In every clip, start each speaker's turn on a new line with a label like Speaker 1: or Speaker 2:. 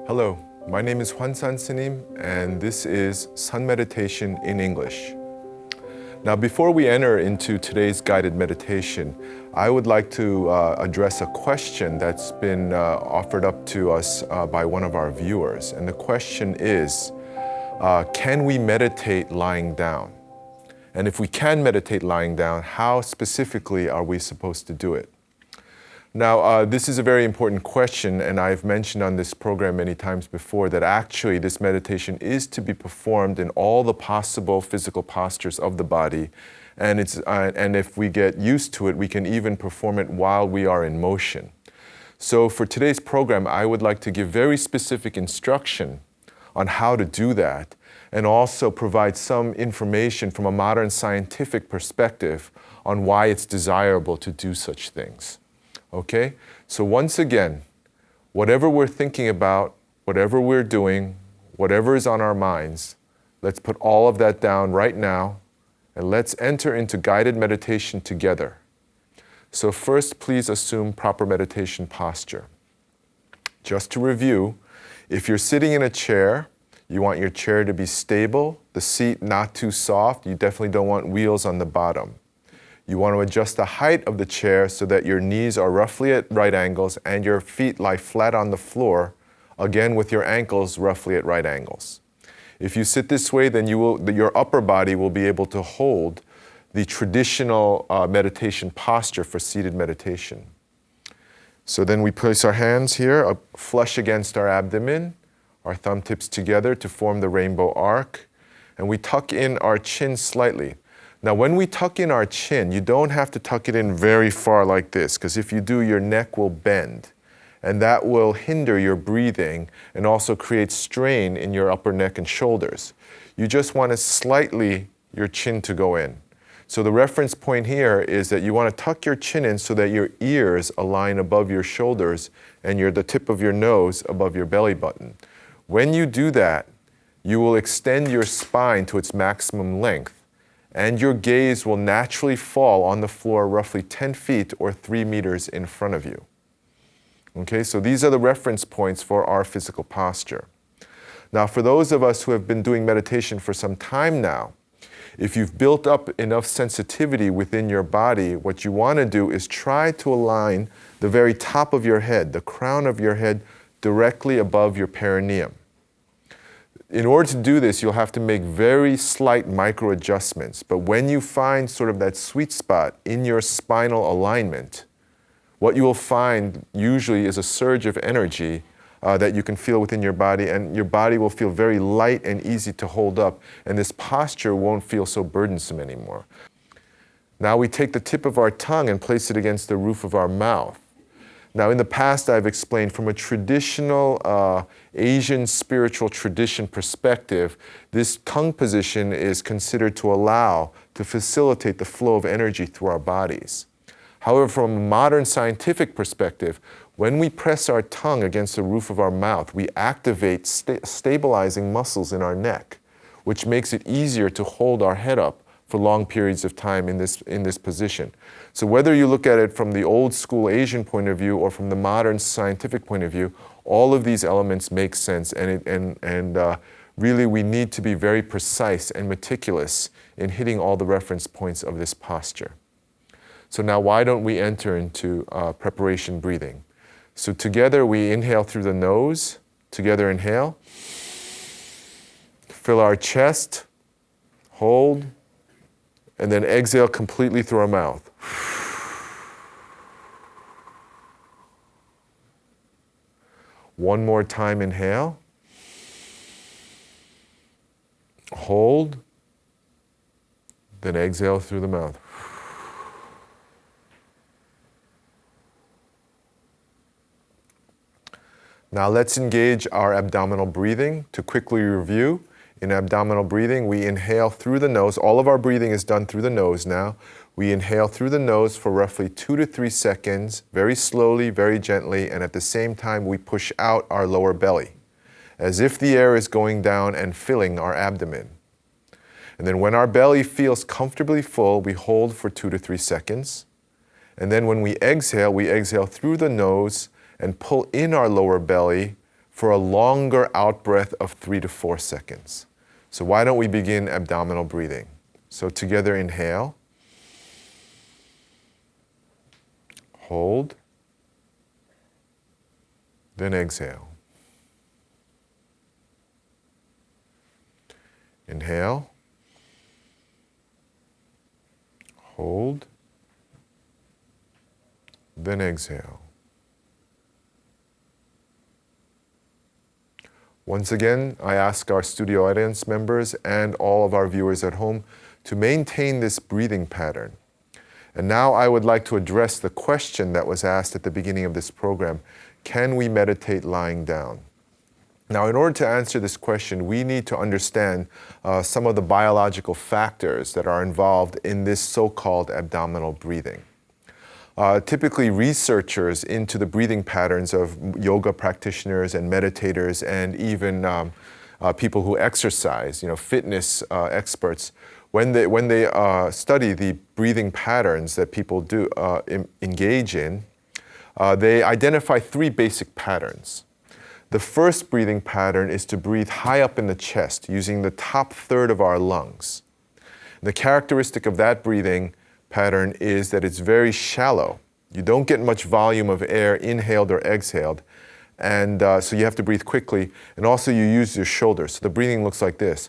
Speaker 1: Hello, my name is 환산스님, and this is Sun Meditation in English. Now, before we enter into today's guided meditation, I would like to address a question that's been offered up to us by one of our viewers. And the question is, can we meditate lying down? And if we can meditate lying down, how specifically are we supposed to do it? Now, this is a very important question, and I've mentioned on this program many times before that actually this meditation is to be performed in all the possible physical postures of the body, and if we get used to it, we can even perform it while we are in motion. So for today's program, I would like to give very specific instruction on how to do that, and also provide some information from a modern scientific perspective on why it's desirable to do such things. Okay, so once again, whatever we're thinking about, whatever we're doing, whatever is on our minds, let's put all of that down right now and let's enter into guided meditation together. So first, please assume proper meditation posture. Just to review, if you're sitting in a chair, you want your chair to be stable, the seat not too soft, you definitely don't want wheels on the bottom. You want to adjust the height of the chair so that your knees are roughly at right angles and your feet lie flat on the floor, again with your ankles roughly at right angles. If you sit this way, then your upper body will be able to hold the traditional meditation posture for seated meditation. So then we place our hands here, flush against our abdomen, our thumb tips together to form the rainbow arc, and we tuck in our chin slightly. Now, when we tuck in our chin, you don't have to tuck it in very far like this, because if you do, your neck will bend, and that will hinder your breathing and also create strain in your upper neck and shoulders. You just want your chin to go in. So the reference point here is that you want to tuck your chin in so that your ears align above your shoulders and the tip of your nose above your belly button. When you do that, you will extend your spine to its maximum length, and your gaze will naturally fall on the floor roughly 10 feet or 3 meters in front of you. Okay, so these are the reference points for our physical posture. Now, for those of us who have been doing meditation for some time now, if you've built up enough sensitivity within your body, what you want to do is try to align the very top of your head, the crown of your head, directly above your perineum. In order to do this, you'll have to make very slight micro adjustments. But when you find sort of that sweet spot in your spinal alignment, what you will find usually is a surge of energy that you can feel within your body, and your body will feel very light and easy to hold up, and this posture won't feel so burdensome anymore. Now we take the tip of our tongue and place it against the roof of our mouth. Now, in the past, I've explained from a traditional Asian spiritual tradition perspective, this tongue position is considered to facilitate the flow of energy through our bodies. However, from a modern scientific perspective, when we press our tongue against the roof of our mouth, we activate stabilizing muscles in our neck, which makes it easier to hold our head up for long periods of time in this position. So whether you look at it from the old school Asian point of view or from the modern scientific point of view, all of these elements make sense, and really we need to be very precise and meticulous in hitting all the reference points of this posture. So now why don't we enter into preparation breathing? So together we inhale through the nose, together inhale, fill our chest, hold, and then exhale completely through our mouth. One more time, inhale. Hold. Then exhale through the mouth. Now let's engage our abdominal breathing. To quickly review, in abdominal breathing, we inhale through the nose. All of our breathing is done through the nose now. We inhale through the nose for roughly 2 to 3 seconds, very slowly, very gently, and at the same time we push out our lower belly, as if the air is going down and filling our abdomen. And then when our belly feels comfortably full, we hold for 2 to 3 seconds. And then when we exhale through the nose and pull in our lower belly for a longer out-breath of 3 to 4 seconds. So why don't we begin abdominal breathing? So together, inhale, hold, then exhale. Inhale, hold, then exhale. Once again, I ask our studio audience members and all of our viewers at home to maintain this breathing pattern. And now I would like to address the question that was asked at the beginning of this program: can we meditate lying down? Now, in order to answer this question, we need to understand some of the biological factors that are involved in this so-called abdominal breathing. Typically, researchers into the breathing patterns of yoga practitioners and meditators and even people who exercise, fitness experts, when they study the breathing patterns that people do engage in, they identify 3 basic patterns. The first breathing pattern is to breathe high up in the chest using the top third of our lungs. The characteristic of that breathing pattern is that it's very shallow. You don't get much volume of air inhaled or exhaled, and so you have to breathe quickly, and also you use your shoulders. So the breathing looks like this.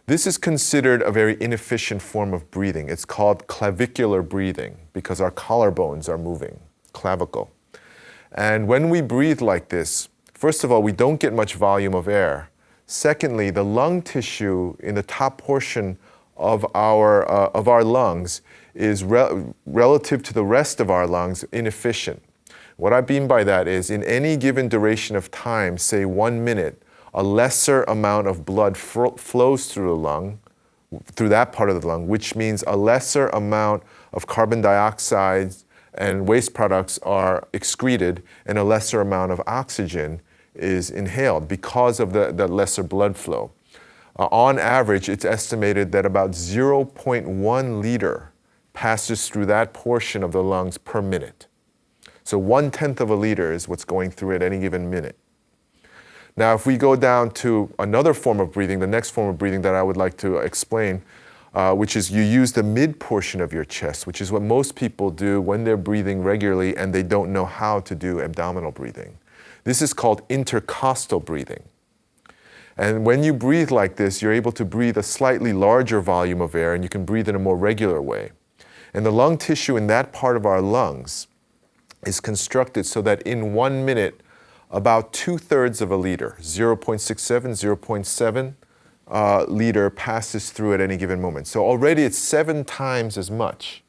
Speaker 1: This is considered a very inefficient form of breathing. It's called clavicular breathing because our collarbones are moving, clavicle. And when we breathe like this, first of all, we don't get much volume of air. Secondly, the lung tissue in the top portion of our lungs is relative to the rest of our lungs inefficient. What I mean by that is in any given duration of time, say 1 minute, a lesser amount of blood flows through the lung, through that part of the lung, which means a lesser amount of carbon dioxide and waste products are excreted and a lesser amount of oxygen is inhaled because of the lesser blood flow. On average, it's estimated that about 0.1 liter passes through that portion of the lungs per minute. So 1/10 of a liter is what's going through at any given minute. Now, if we go down to another form of breathing, the next form of breathing that I would like to explain, which is you use the mid portion of your chest, which is what most people do when they're breathing regularly and they don't know how to do abdominal breathing. This is called intercostal breathing. And when you breathe like this, you're able to breathe a slightly larger volume of air and you can breathe in a more regular way. And the lung tissue in that part of our lungs is constructed so that in 1 minute, about 2/3 of a liter, 0.67, 0.7 liter passes through at any given moment. So already it's 7 times as much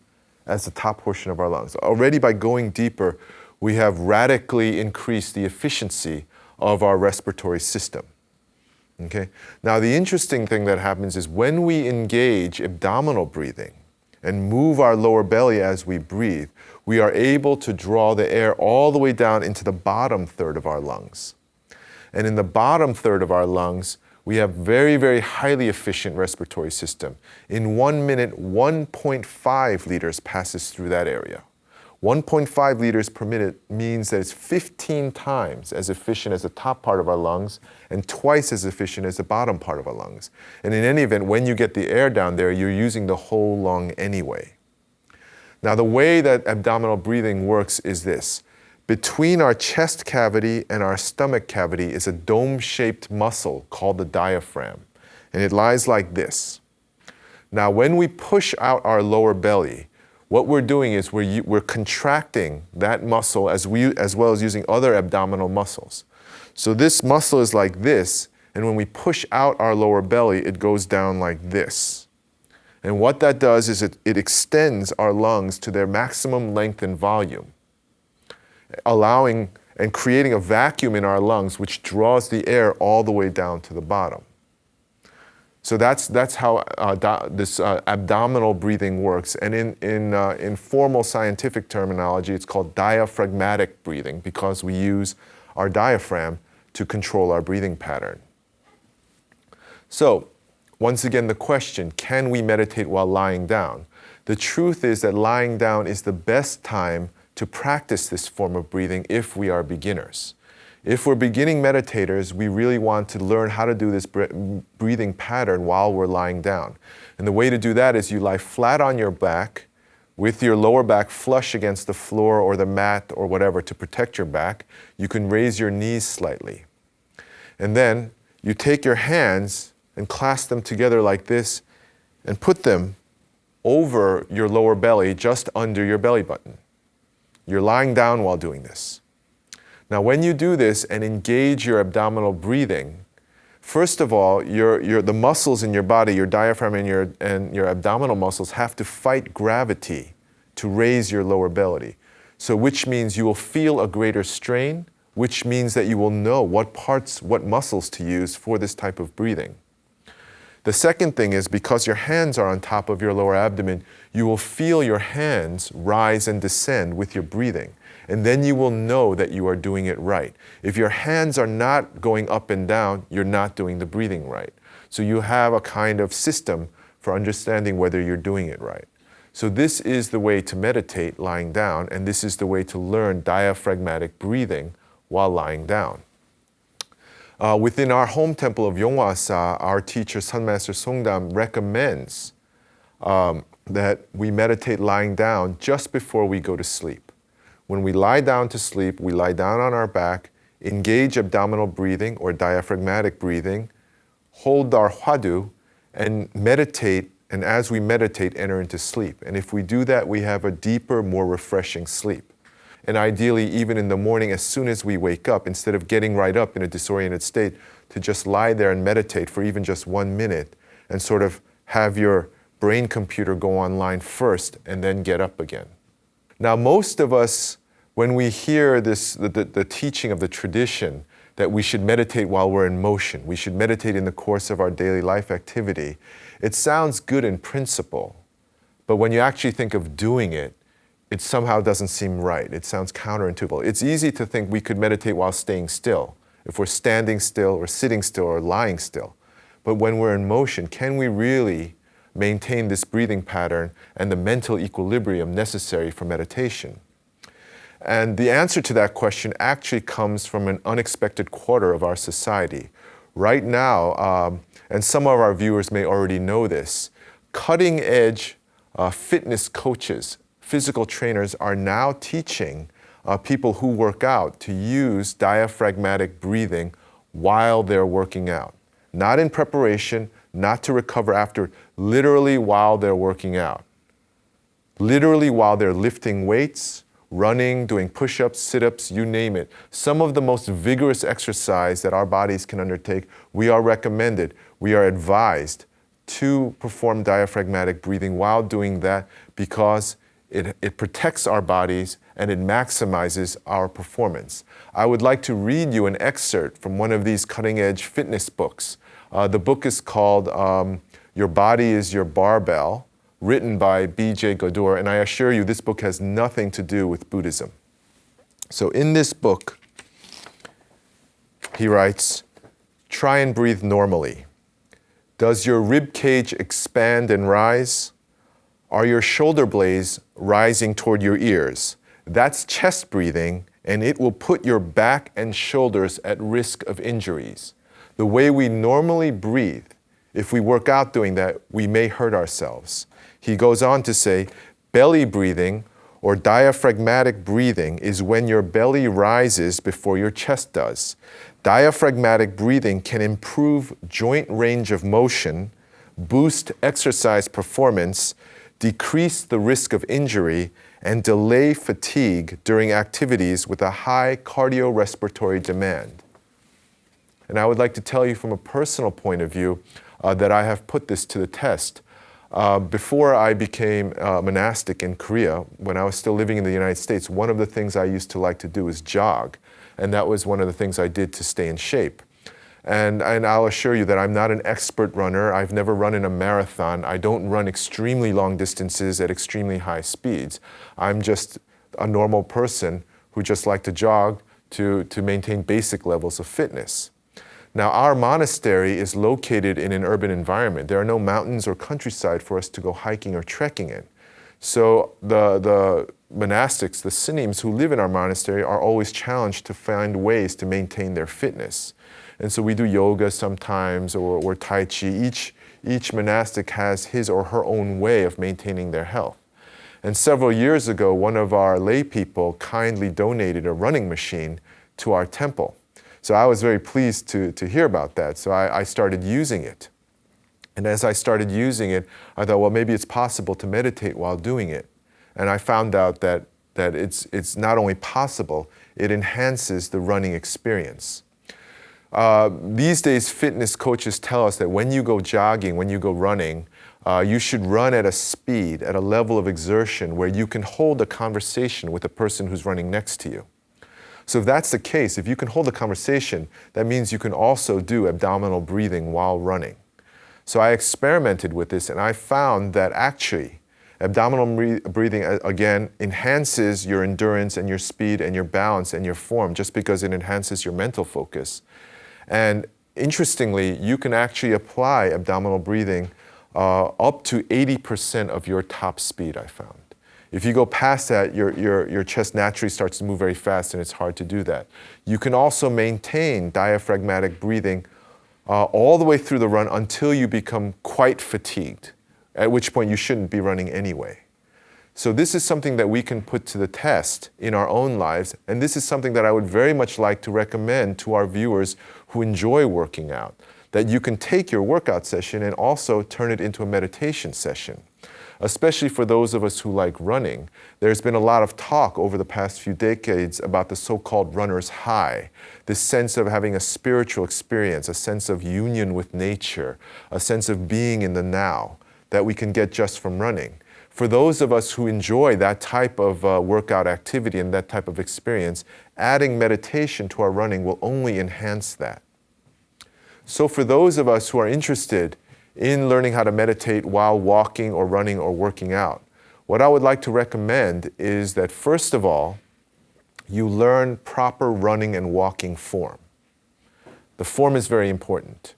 Speaker 1: as the top portion of our lungs. Already by going deeper, we have radically increased the efficiency of our respiratory system. Okay? Now the interesting thing that happens is when we engage abdominal breathing and move our lower belly as we breathe, we are able to draw the air all the way down into the bottom third of our lungs. And in the bottom third of our lungs, we have very, very highly efficient respiratory system. In 1 minute, 1.5 liters passes through that area. 1.5 liters per minute means that it's 15 times as efficient as the top part of our lungs and twice as efficient as the bottom part of our lungs. And in any event, when you get the air down there, you're using the whole lung anyway. Now, the way that abdominal breathing works is this. Between our chest cavity and our stomach cavity is a dome-shaped muscle called the diaphragm, and it lies like this. Now, when we push out our lower belly, what we're doing is we're contracting that muscle as well as using other abdominal muscles. So this muscle is like this, and when we push out our lower belly, it goes down like this. And what that does is it extends our lungs to their maximum length and volume, allowing and creating a vacuum in our lungs which draws the air all the way down to the bottom. So that's how this abdominal breathing works. And in formal scientific terminology, it's called diaphragmatic breathing because we use our diaphragm to control our breathing pattern. So, once again, the question, can we meditate while lying down? The truth is that lying down is the best time to practice this form of breathing if we are beginners. If we're beginning meditators, we really want to learn how to do this breathing pattern while we're lying down. And the way to do that is you lie flat on your back with your lower back flush against the floor or the mat or whatever to protect your back. You can raise your knees slightly. And then you take your hands and clasp them together like this and put them over your lower belly, just under your belly button. You're lying down while doing this. Now, when you do this and engage your abdominal breathing, first of all, the muscles in your body, your diaphragm and your abdominal muscles have to fight gravity to raise your lower belly. So which means you will feel a greater strain, which means that you will know what muscles to use for this type of breathing. The second thing is because your hands are on top of your lower abdomen, you will feel your hands rise and descend with your breathing. And then you will know that you are doing it right. If your hands are not going up and down, you're not doing the breathing right. So you have a kind of system for understanding whether you're doing it right. So this is the way to meditate lying down, and this is the way to learn diaphragmatic breathing while lying down. Within our home temple of Yongwasa, our teacher, Sun Master Songdam, recommends that we meditate lying down just before we go to sleep. When we lie down to sleep, we lie down on our back, engage abdominal breathing or diaphragmatic breathing, hold our hwadu, and meditate, and as we meditate, enter into sleep. And if we do that, we have a deeper, more refreshing sleep. And ideally, even in the morning, as soon as we wake up, instead of getting right up in a disoriented state, to just lie there and meditate for even just 1 minute and sort of have your brain computer go online first and then get up again. Now, most of us, when we hear the teaching of the tradition that we should meditate while we're in motion, we should meditate in the course of our daily life activity, it sounds good in principle. But when you actually think of doing it, it somehow doesn't seem right. It sounds counterintuitive. It's easy to think we could meditate while staying still, if we're standing still or sitting still or lying still. But when we're in motion, can we really maintain this breathing pattern and the mental equilibrium necessary for meditation? And the answer to that question actually comes from an unexpected quarter of our society. Right now, and some of our viewers may already know this, cutting-edge fitness coaches, physical trainers are now teaching people who work out to use diaphragmatic breathing while they're working out. Not in preparation, not to recover after, literally while they're working out. Literally while they're lifting weights, running, doing push-ups, sit-ups, you name it. Some of the most vigorous exercise that our bodies can undertake, we are recommended, we are advised to perform diaphragmatic breathing while doing that because it protects our bodies and it maximizes our performance. I would like to read you an excerpt from one of these cutting-edge fitness books. The book is called Your Body is Your Barbell, written by B.J. Gadur, and I assure you this book has nothing to do with Buddhism. So in this book, he writes, try and breathe normally. Does your rib cage expand and rise? Are your shoulder blades rising toward your ears? That's chest breathing, and it will put your back and shoulders at risk of injuries. The way we normally breathe, if we work out doing that, we may hurt ourselves. He goes on to say, belly breathing or diaphragmatic breathing is when your belly rises before your chest does. Diaphragmatic breathing can improve joint range of motion, boost exercise performance, decrease the risk of injury, and delay fatigue during activities with a high cardiorespiratory demand. And I would like to tell you from a personal point of view that I have put this to the test. Before I became monastic in Korea, when I was still living in the United States, one of the things I used to like to do is jog. And that was one of the things I did to stay in shape. And I'll assure you that I'm not an expert runner. I've never run in a marathon. I don't run extremely long distances at extremely high speeds. I'm just a normal person who just like to jog to maintain basic levels of fitness. Now, our monastery is located in an urban environment. There are no mountains or countryside for us to go hiking or trekking in. So the monastics, the sinims who live in our monastery are always challenged to find ways to maintain their fitness. And so we do yoga sometimes or Tai Chi. Each monastic has his or her own way of maintaining their health. And several years ago, one of our lay people kindly donated a running machine to our temple. So I was very pleased to hear about that. So I started using it. And as I started using it, I thought, well, maybe it's possible to meditate while doing it. And I found out that it's not only possible, it enhances the running experience. These days, fitness coaches tell us that when you go jogging, when you go running, you should run at a speed, at a level of exertion where you can hold a conversation with the person who's running next to you. So if that's the case, if you can hold a conversation, that means you can also do abdominal breathing while running. So I experimented with this and I found that actually abdominal breathing, again, enhances your endurance and your speed and your balance and your form just because it enhances your mental focus. And interestingly, you can actually apply abdominal breathing up to 80% of your top speed, I found. If you go past that, your chest naturally starts to move very fast and it's hard to do that. You can also maintain diaphragmatic breathing all the way through the run until you become quite fatigued, at which point you shouldn't be running anyway. So this is something that we can put to the test in our own lives, and this is something that I would very much like to recommend to our viewers who enjoy working out, that you can take your workout session and also turn it into a meditation session. Especially for those of us who like running, there's been a lot of talk over the past few decades about the so-called runner's high, this sense of having a spiritual experience, a sense of union with nature, a sense of being in the now that we can get just from running. For those of us who enjoy that type of workout activity and that type of experience, adding meditation to our running will only enhance that. So for those of us who are interested in learning how to meditate while walking or running or working out, what I would like to recommend is that first of all, you learn proper running and walking form. The form is very important.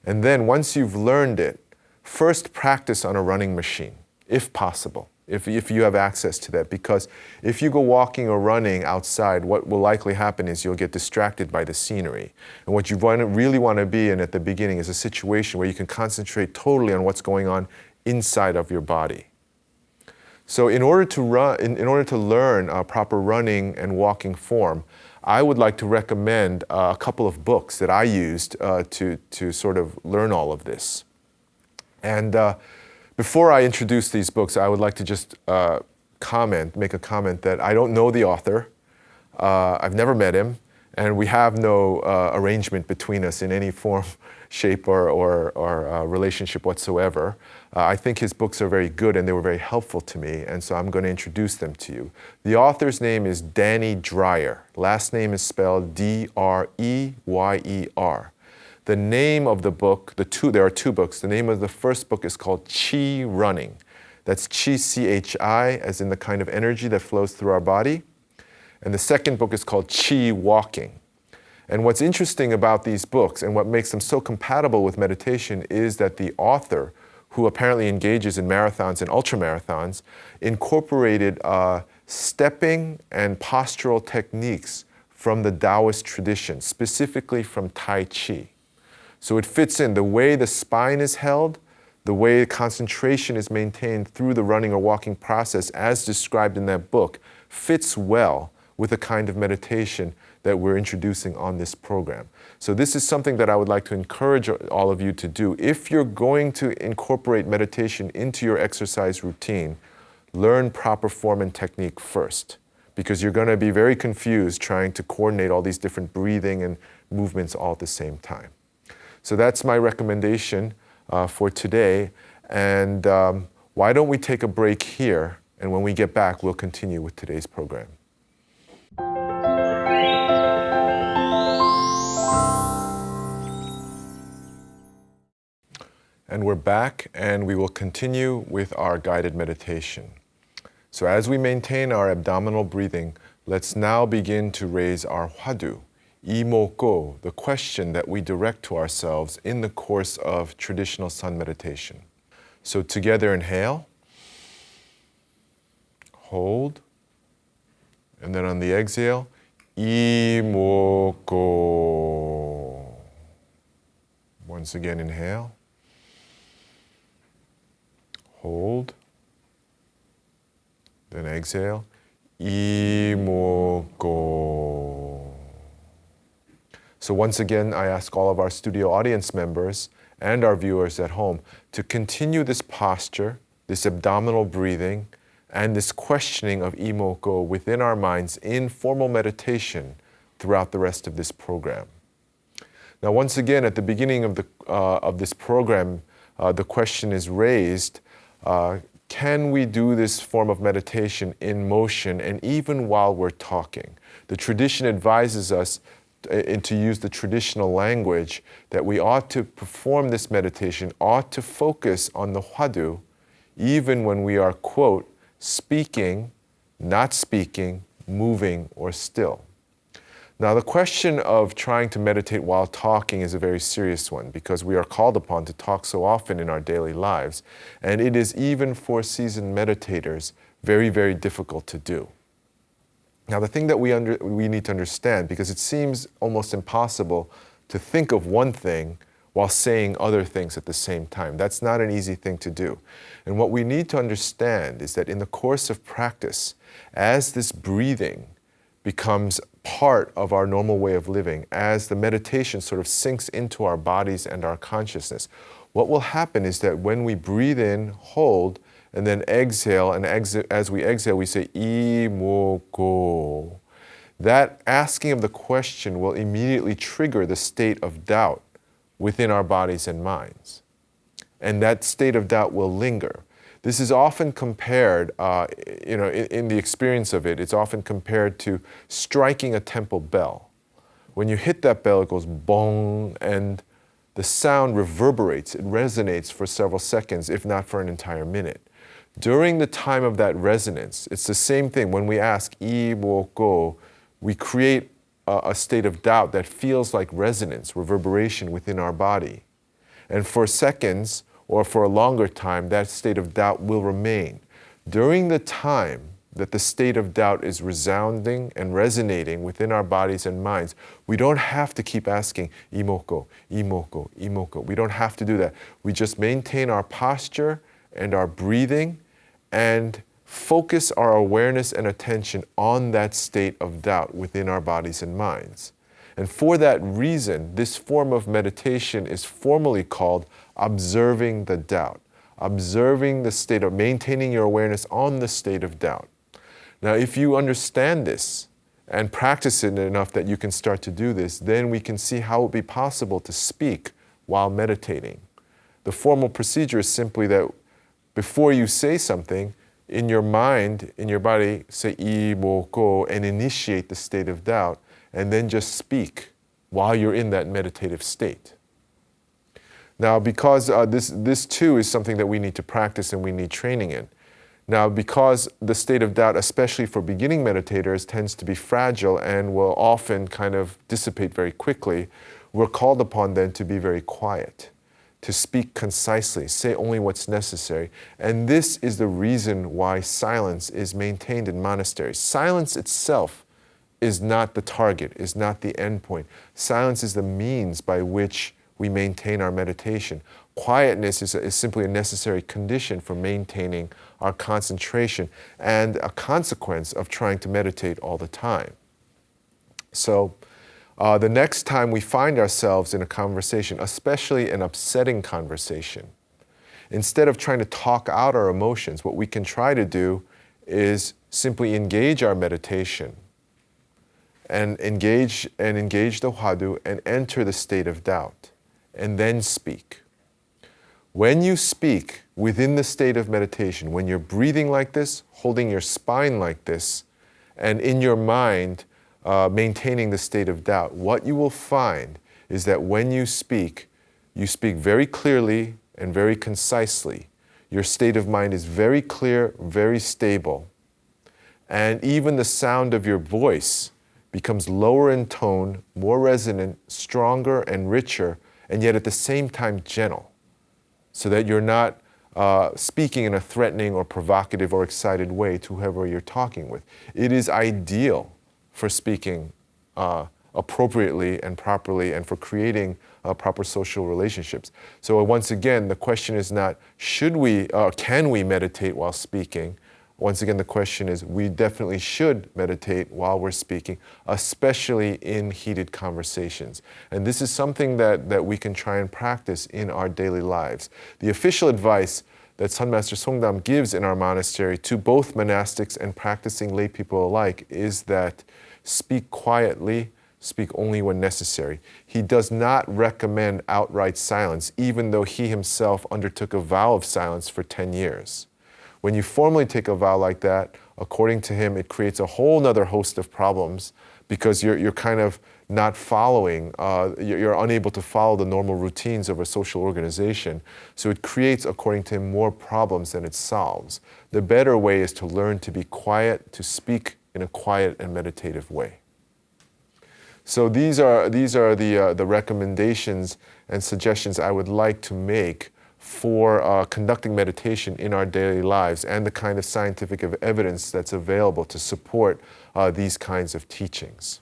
Speaker 1: And then once you've learned it, first practice on a running machine, if possible, if you have access to that. Because if you go walking or running outside, what will likely happen is you'll get distracted by the scenery. And what you really want to be in at the beginning is a situation where you can concentrate totally on what's going on inside of your body. So in order to learn proper running and walking form, I would like to recommend a couple of books that I used to sort of learn all of this. And before I introduce these books, I would like to just make a comment that I don't know the author. I've never met him, and we have no arrangement between us in any form, shape, or relationship whatsoever. I think his books are very good and they were very helpful to me, and so I'm going to introduce them to you. The author's name is Danny Dreyer. Last name is spelled D-R-E-Y-E-R. The name of the book, there are two books. The name of the first book is called Chi Running. That's Chi, C-H-I, as in the kind of energy that flows through our body. And the second book is called Chi Walking. And what's interesting about these books and what makes them so compatible with meditation is that the author, who apparently engages in marathons and ultramarathons, incorporated stepping and postural techniques from the Taoist tradition, specifically from Tai Chi. So it fits in the way the spine is held, the way concentration is maintained through the running or walking process as described in that book, fits well with the kind of meditation that we're introducing on this program. So this is something that I would like to encourage all of you to do. If you're going to incorporate meditation into your exercise routine, learn proper form and technique first, because you're going to be very confused trying to coordinate all these different breathing and movements all at the same time. So that's my recommendation for today. And why don't we take a break here, and when we get back, we'll continue with today's program. And we're back, and we will continue with our guided meditation. So as we maintain our abdominal breathing, let's now begin to raise our hwadu, Imoko, the question that we direct to ourselves in the course of traditional sun meditation. So together inhale, hold. And then on the exhale, 이목고. Once again, inhale. Hold. Then exhale. 이목고. So once again, I ask all of our studio audience members and our viewers at home to continue this posture, this abdominal breathing, and this questioning of imoko within our minds in formal meditation throughout the rest of this program. Now, once again, at the beginning of this program, the question is raised, can we do this form of meditation in motion and even while we're talking? The tradition advises us to use the traditional language that we ought to perform this meditation, ought to focus on the hwadu, even when we are, quote, speaking, not speaking, moving, or still. Now, the question of trying to meditate while talking is a very serious one because we are called upon to talk so often in our daily lives, and it is even for seasoned meditators very, very difficult to do. Now, the thing that we need to understand, because it seems almost impossible to think of one thing while saying other things at the same time. That's not an easy thing to do. And what we need to understand is that in the course of practice, as this breathing becomes part of our normal way of living, as the meditation sort of sinks into our bodies and our consciousness, what will happen is that when we breathe in, hold, and then exhale, and as we exhale, we say, imoko. That asking of the question will immediately trigger the state of doubt within our bodies and minds. And that state of doubt will linger. This is often compared, in the experience of it, it's often compared to striking a temple bell. When you hit that bell, it goes bong, and the sound reverberates, it resonates for several seconds, if not for an entire minute. During the time of that resonance, it's the same thing. When we ask, 이목고, we create a state of doubt that feels like resonance, reverberation within our body. And for seconds or for a longer time, that state of doubt will remain. During the time that the state of doubt is resounding and resonating within our bodies and minds, we don't have to keep asking, imoko, imoko, imoko. We don't have to do that. We just maintain our posture and our breathing and focus our awareness and attention on that state of doubt within our bodies and minds. And for that reason, this form of meditation is formally called observing the doubt, observing the state of, maintaining your awareness on the state of doubt. Now, if you understand this and practice it enough that you can start to do this, then we can see how it would be possible to speak while meditating. The formal procedure is simply that before you say something, in your mind, in your body, say imoko and initiate the state of doubt, and then just speak while you're in that meditative state. Now, because this too is something that we need to practice and we need training in. Now, because the state of doubt, especially for beginning meditators, tends to be fragile and will often kind of dissipate very quickly, we're called upon then to be very quiet, to speak concisely, say only what's necessary. And this is the reason why silence is maintained in monasteries. Silence itself is not the target, is not the end point. Silence is the means by which we maintain our meditation. Quietness is simply a necessary condition for maintaining our concentration and a consequence of trying to meditate all the time. So, the next time we find ourselves in a conversation, especially an upsetting conversation, instead of trying to talk out our emotions, what we can try to do is simply engage our meditation and engage the hwadu and enter the state of doubt, and then speak. When you speak within the state of meditation, when you're breathing like this, holding your spine like this, and in your mind, maintaining the state of doubt, what you will find is that when you speak very clearly and very concisely. Your state of mind is very clear, very stable. And even the sound of your voice becomes lower in tone, more resonant, stronger and richer, and yet at the same time gentle, so that you're not speaking in a threatening or provocative or excited way to whoever you're talking with. It is ideal for speaking appropriately and properly and for creating proper social relationships. So once again, the question is not can we meditate while speaking? Once again, the question is we definitely should meditate while we're speaking, especially in heated conversations. And this is something that we can try and practice in our daily lives. The official advice that Sun Master Songdam gives in our monastery to both monastics and practicing lay people alike is that speak quietly, speak only when necessary. He does not recommend outright silence, even though he himself undertook a vow of silence for 10 years. When you formally take a vow like that, according to him, it creates a whole other host of problems because you're kind of not following, you're unable to follow the normal routines of a social organization. So it creates, according to him, more problems than it solves. The better way is to learn to be quiet, to speak in a quiet and meditative way. So these are the recommendations and suggestions I would like to make for conducting meditation in our daily lives and the kind of scientific evidence that's available to support these kinds of teachings.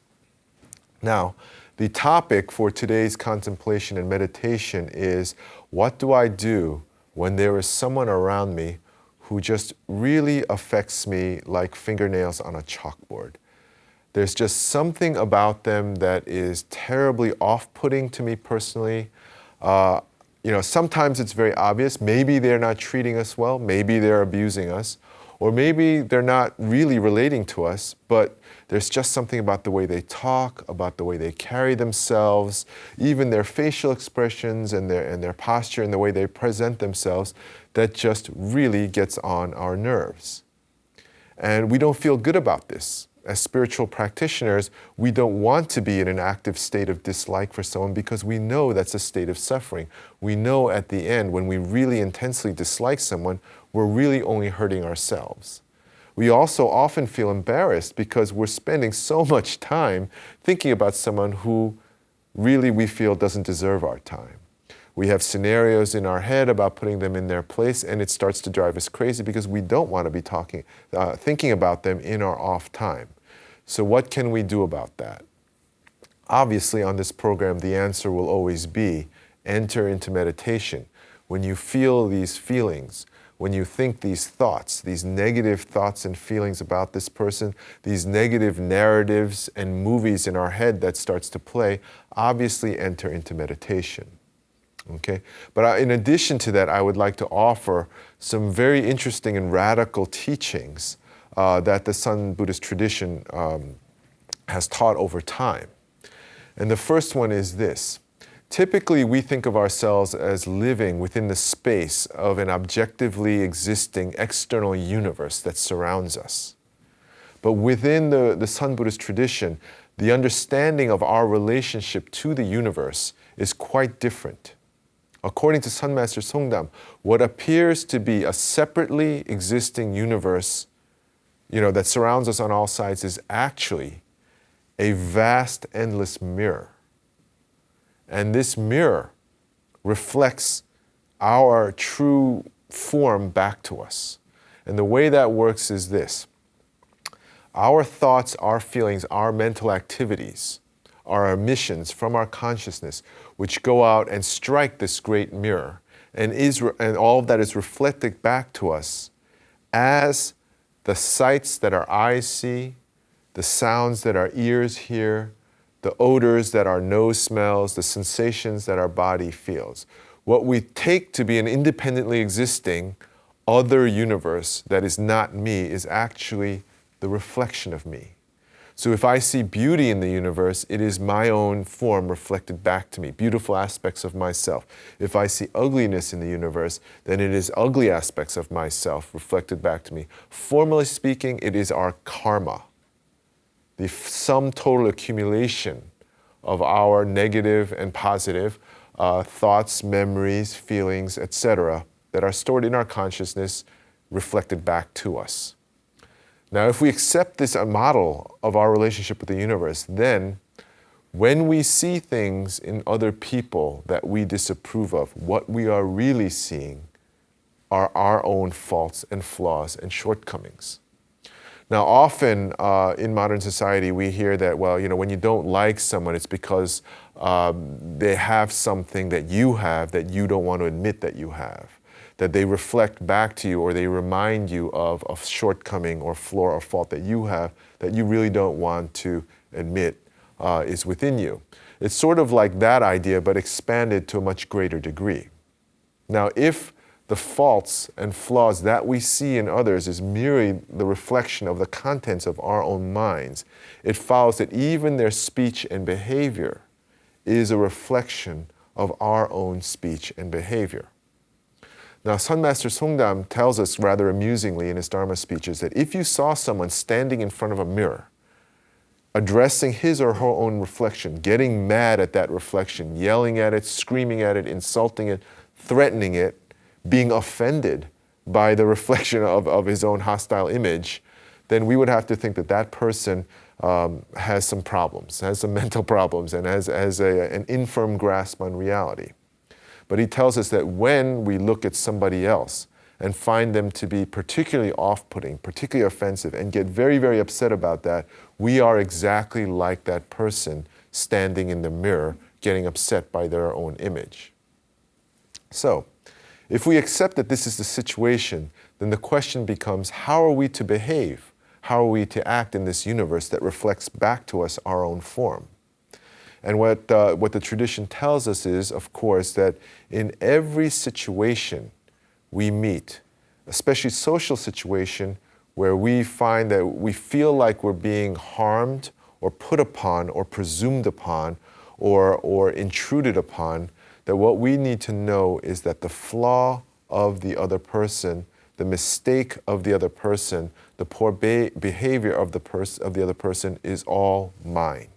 Speaker 1: Now, the topic for today's contemplation and meditation is, what do I do when there is someone around me who just really affects me like fingernails on a chalkboard? There's just something about them that is terribly off-putting to me personally. Sometimes it's very obvious. Maybe they're not treating us well. Maybe they're abusing us. Or maybe they're not really relating to us, but there's just something about the way they talk, about the way they carry themselves, even their facial expressions and their posture and the way they present themselves that just really gets on our nerves. And we don't feel good about this. As spiritual practitioners, we don't want to be in an active state of dislike for someone because we know that's a state of suffering. We know at the end, when we really intensely dislike someone, we're really only hurting ourselves. We also often feel embarrassed because we're spending so much time thinking about someone who really we feel doesn't deserve our time. We have scenarios in our head about putting them in their place, and it starts to drive us crazy because we don't want to be thinking about them in our off time. So what can we do about that? Obviously, on this program, the answer will always be enter into meditation. When you feel these feelings, when you think these thoughts, these negative thoughts and feelings about this person, these negative narratives and movies in our head that starts to play, obviously enter into meditation. Okay? But in addition to that, I would like to offer some very interesting and radical teachings that the Sun Buddhist tradition has taught over time. And the first one is this. Typically, we think of ourselves as living within the space of an objectively existing external universe that surrounds us. But within the Sun Buddhist tradition, the understanding of our relationship to the universe is quite different. According to Sun Master Songdam, what appears to be a separately existing universe that surrounds us on all sides is actually a vast, endless mirror. And this mirror reflects our true form back to us. And the way that works is this. Our thoughts, our feelings, our mental activities are emissions from our consciousness which go out and strike this great mirror. And all of that is reflected back to us as the sights that our eyes see, the sounds that our ears hear, the odors that our nose smells, the sensations that our body feels. What we take to be an independently existing other universe that is not me is actually the reflection of me. So if I see beauty in the universe, it is my own form reflected back to me, beautiful aspects of myself. If I see ugliness in the universe, then it is ugly aspects of myself reflected back to me. Formally speaking, it is our karma, the sum total accumulation of our negative and positive thoughts, memories, feelings, etc., that are stored in our consciousness, reflected back to us. Now, if we accept this model of our relationship with the universe, then when we see things in other people that we disapprove of, what we are really seeing are our own faults and flaws and shortcomings. Now, often in modern society, we hear that, well, when you don't like someone, it's because they have something that you have that you don't want to admit that you have, that they reflect back to you or they remind you of a shortcoming or flaw or fault that you have that you really don't want to admit is within you. It's sort of like that idea, but expanded to a much greater degree. Now, if the faults and flaws that we see in others is merely the reflection of the contents of our own minds, it follows that even their speech and behavior is a reflection of our own speech and behavior. Now, Sun Master Songdam tells us rather amusingly in his Dharma speeches that if you saw someone standing in front of a mirror, addressing his or her own reflection, getting mad at that reflection, yelling at it, screaming at it, insulting it, threatening it, being offended by the reflection of his own hostile image, then we would have to think that that person has some problems, has some mental problems, and has an infirm grasp on reality. But he tells us that when we look at somebody else and find them to be particularly off-putting, particularly offensive, and get very, very upset about that, we are exactly like that person standing in the mirror, getting upset by their own image. So, if we accept that this is the situation, then the question becomes, how are we to behave? How are we to act in this universe that reflects back to us our own form? And what the tradition tells us is, of course, that in every situation we meet, especially social situation, where we find that we feel like we're being harmed or put upon or presumed upon or intruded upon, that what we need to know is that the flaw of the other person, the mistake of the other person, the poor behavior of the other person is all mine.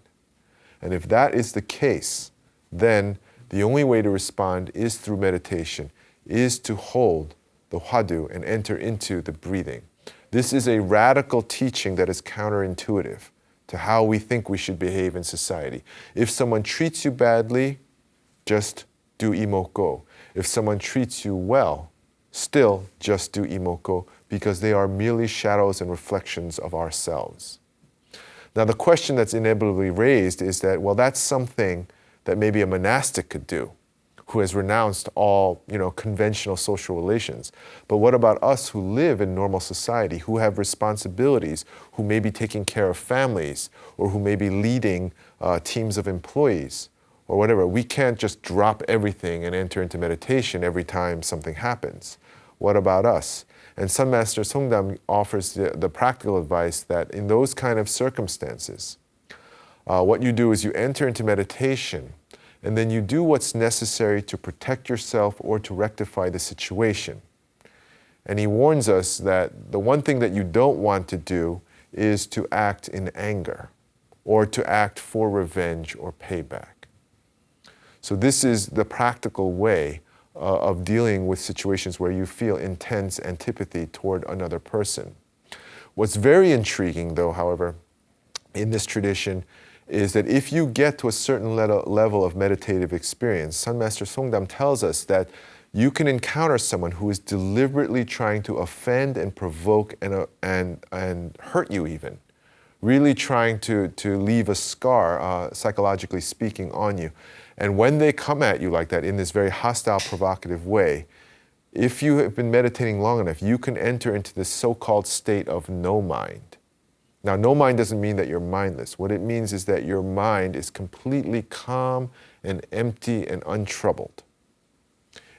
Speaker 1: And if that is the case, then the only way to respond is through meditation, is to hold the hwadu and enter into the breathing. This is a radical teaching that is counterintuitive to how we think we should behave in society. If someone treats you badly, just do imoko. If someone treats you well, still just do imoko, because they are merely shadows and reflections of ourselves. Now, the question that's inevitably raised is that, well, that's something that maybe a monastic could do, who has renounced all, conventional social relations. But what about us who live in normal society, who have responsibilities, who may be taking care of families, or who may be leading teams of employees, or whatever? We can't just drop everything and enter into meditation every time something happens. What about us? And Sun Master Songdam offers the practical advice that in those kind of circumstances, what you do is you enter into meditation, and then you do what's necessary to protect yourself or to rectify the situation. And he warns us that the one thing that you don't want to do is to act in anger or to act for revenge or payback. So this is the practical way of dealing with situations where you feel intense antipathy toward another person. What's very intriguing, though, however, in this tradition is that if you get to a certain level of meditative experience, Sun Master Songdam tells us that you can encounter someone who is deliberately trying to offend and provoke and hurt you even, really trying to leave a scar, psychologically speaking, on you. And when they come at you like that in this very hostile, provocative way, if you have been meditating long enough, you can enter into this so-called state of no mind. Now, no mind doesn't mean that you're mindless. What it means is that your mind is completely calm and empty and untroubled.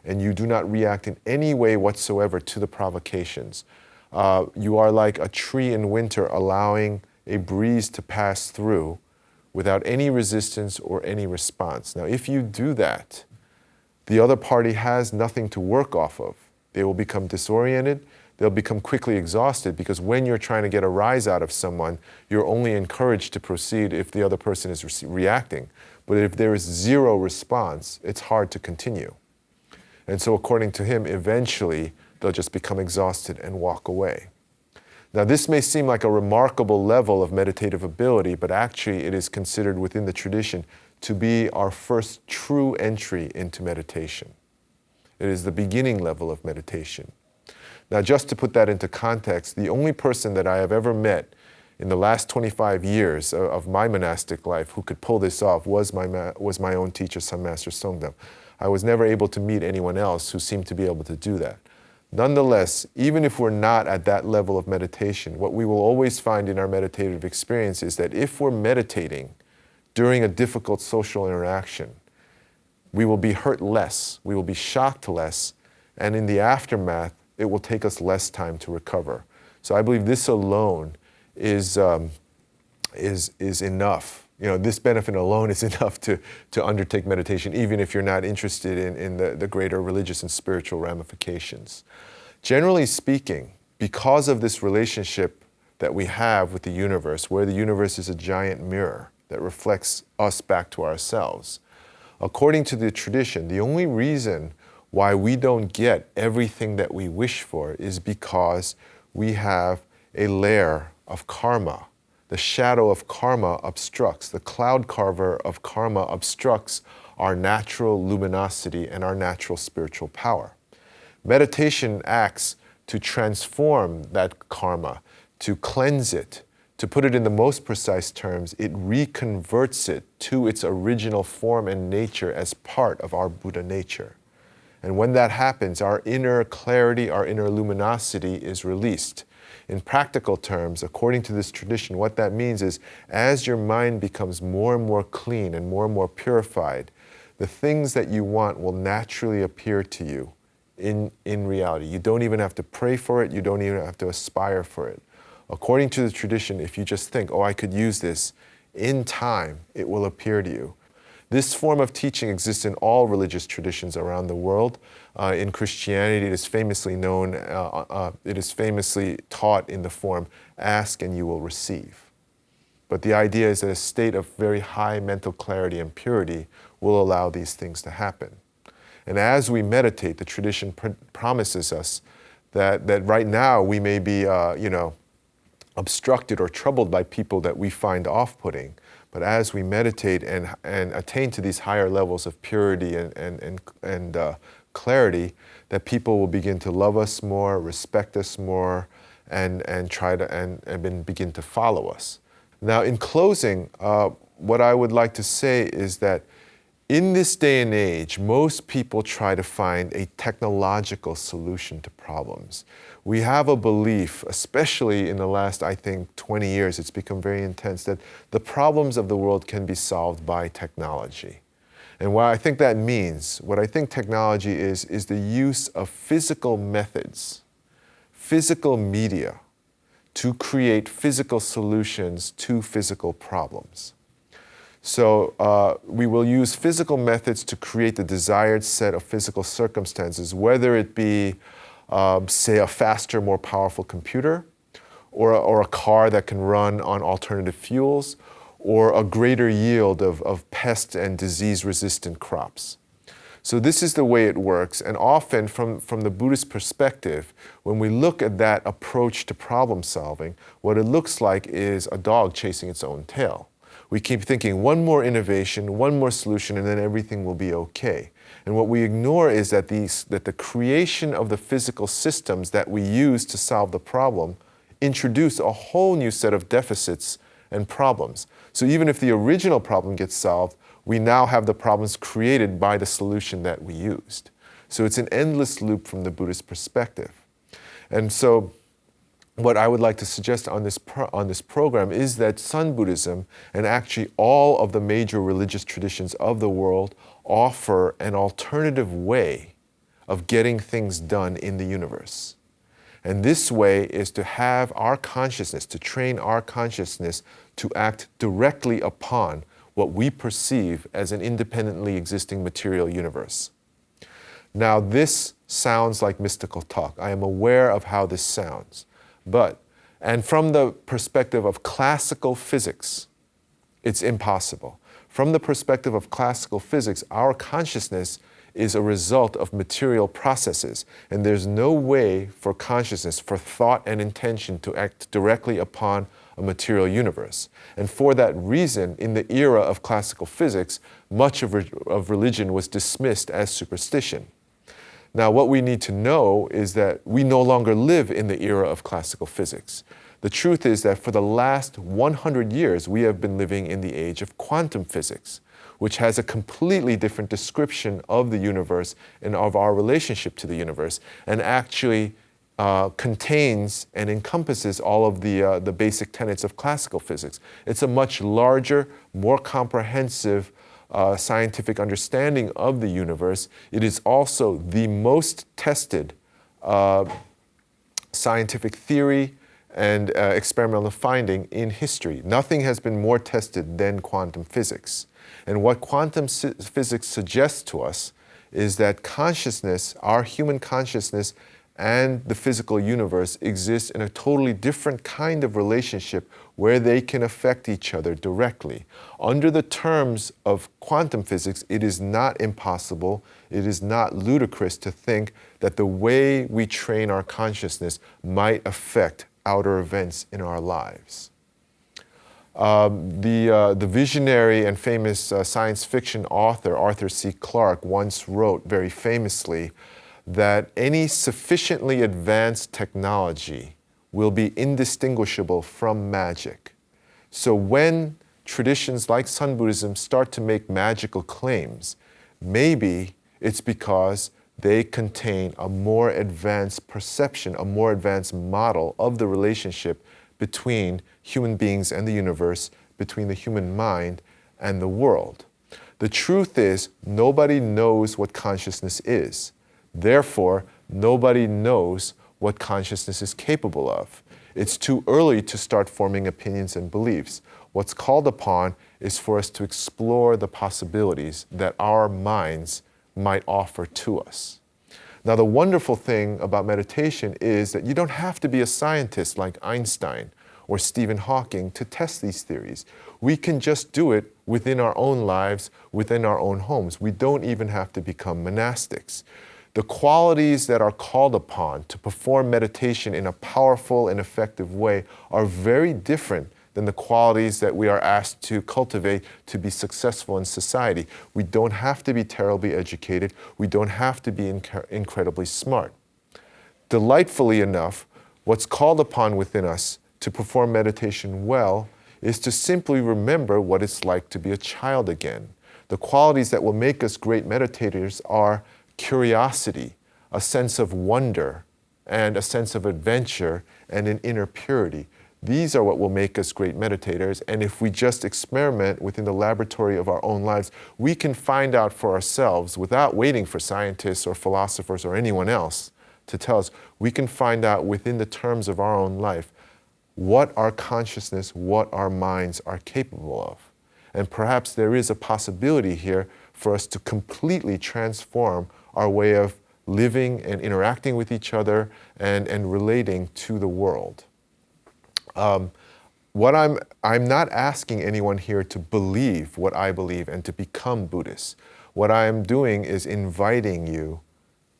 Speaker 1: And you do not react in any way whatsoever to the provocations. You are like a tree in winter allowing a breeze to pass through without any resistance or any response. Now, if you do that, the other party has nothing to work off of. They will become disoriented. They'll become quickly exhausted, because when you're trying to get a rise out of someone, you're only encouraged to proceed if the other person is reacting. But if there is zero response, it's hard to continue. And so according to him, eventually they'll just become exhausted and walk away. Now, this may seem like a remarkable level of meditative ability, but actually it is considered within the tradition to be our first true entry into meditation. It is the beginning level of meditation. Now, just to put that into context, the only person that I have ever met in the last 25 years of my monastic life who could pull this off was my own teacher, Sun Master Songdam. I was never able to meet anyone else who seemed to be able to do that. Nonetheless, even if we're not at that level of meditation, what we will always find in our meditative experience is that if we're meditating during a difficult social interaction, we will be hurt less, we will be shocked less, and in the aftermath, it will take us less time to recover. So I believe this alone is enough. This benefit alone is enough to undertake meditation, even if you're not interested in the greater religious and spiritual ramifications. Generally speaking, because of this relationship that we have with the universe, where the universe is a giant mirror that reflects us back to ourselves, according to the tradition, the only reason why we don't get everything that we wish for is because we have a layer of karma. The shadow of karma obstructs, the cloud carver of karma obstructs our natural luminosity and our natural spiritual power. Meditation acts to transform that karma, to cleanse it. To put it in the most precise terms, it reconverts it to its original form and nature as part of our Buddha nature. And when that happens, our inner clarity, our inner luminosity is released. In practical terms, according to this tradition, what that means is as your mind becomes more and more clean and more purified, the things that you want will naturally appear to you in reality. You don't even have to pray for it, you don't even have to aspire for it. According to the tradition, if you just think, I could use this, in time, it will appear to you. This form of teaching exists in all religious traditions around the world. In Christianity, it is famously taught in the form, ask and you will receive. But the idea is that a state of very high mental clarity and purity will allow these things to happen. And as we meditate, the tradition promises us that right now we may be, obstructed or troubled by people that we find off-putting. But as we meditate and attain to these higher levels of purity and clarity, that people will begin to love us more, respect us more, and begin to follow us. Now, in closing, what I would like to say is that in this day and age, most people try to find a technological solution to problems. We have a belief, especially in the last, 20 years, it's become very intense, that the problems of the world can be solved by technology. And what I think that means, what I think technology is the use of physical methods, physical media, to create physical solutions to physical problems. So we will use physical methods to create the desired set of physical circumstances, whether it be, say, a faster, more powerful computer, or a car that can run on alternative fuels, or a greater yield of pest and disease-resistant crops. So this is the way it works, and often from the Buddhist perspective, when we look at that approach to problem solving, what it looks like is a dog chasing its own tail. We keep thinking one more innovation, one more solution, and then everything will be okay. And what we ignore is that the creation of the physical systems that we use to solve the problem introduce a whole new set of deficits and problems. So even if the original problem gets solved, we now have the problems created by the solution that we used. So it's an endless loop from the Buddhist perspective. And so what I would like to suggest on this program is that Sun Buddhism, and actually all of the major religious traditions of the world, offer an alternative way of getting things done in the universe. And this way is to have our consciousness, to train our consciousness to act directly upon what we perceive as an independently existing material universe. Now, this sounds like mystical talk. I am aware of how this sounds. And from the perspective of classical physics, it's impossible. From the perspective of classical physics, our consciousness is a result of material processes, and there's no way for consciousness, for thought and intention to act directly upon a material universe. And for that reason, in the era of classical physics, much of religion was dismissed as superstition. Now, what we need to know is that we no longer live in the era of classical physics. The truth is that for the last 100 years, we have been living in the age of quantum physics, which has a completely different description of the universe and of our relationship to the universe, and actually contains and encompasses all of the basic tenets of classical physics. It's a much larger, more comprehensive scientific understanding of the universe. It is also the most tested scientific theory and experimental finding in history. Nothing has been more tested than quantum physics. And what quantum physics suggests to us is that consciousness, our human consciousness, and the physical universe exists in a totally different kind of relationship where they can affect each other directly. Under the terms of quantum physics, it is not impossible, it is not ludicrous to think that the way we train our consciousness might affect outer events in our lives. The visionary and famous science fiction author Arthur C. Clarke once wrote very famously that any sufficiently advanced technology will be indistinguishable from magic. So when traditions like Sun Buddhism start to make magical claims, maybe it's because they contain a more advanced perception, a more advanced model of the relationship between human beings and the universe, between the human mind and the world. The truth is, nobody knows what consciousness is. Therefore, nobody knows what consciousness is capable of. It's too early to start forming opinions and beliefs. What's called upon is for us to explore the possibilities that our minds might offer to us. Now, the wonderful thing about meditation is that you don't have to be a scientist like Einstein or Stephen Hawking to test these theories. We can just do it within our own lives, within our own homes. We don't even have to become monastics. The qualities that are called upon to perform meditation in a powerful and effective way are very different than the qualities that we are asked to cultivate to be successful in society. We don't have to be terribly educated. We don't have to be incredibly smart. Delightfully enough, what's called upon within us to perform meditation well is to simply remember what it's like to be a child again. The qualities that will make us great meditators are curiosity, a sense of wonder, and a sense of adventure, and an inner purity. These are what will make us great meditators, and if we just experiment within the laboratory of our own lives, we can find out for ourselves, without waiting for scientists or philosophers or anyone else to tell us, we can find out within the terms of our own life what our consciousness, what our minds are capable of. And perhaps there is a possibility here for us to completely transform our way of living and interacting with each other and relating to the world. I'm not asking anyone here to believe what I believe and to become Buddhist. What I am doing is inviting you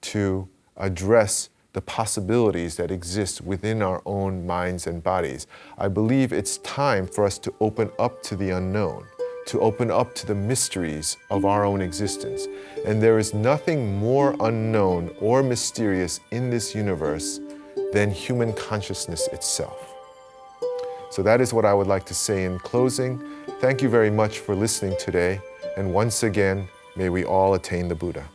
Speaker 1: to address the possibilities that exist within our own minds and bodies. I believe it's time for us to open up to the unknown, to open up to the mysteries of our own existence. And there is nothing more unknown or mysterious in this universe than human consciousness itself. So that is what I would like to say in closing. Thank you very much for listening today. And once again, may we all attain the Buddha.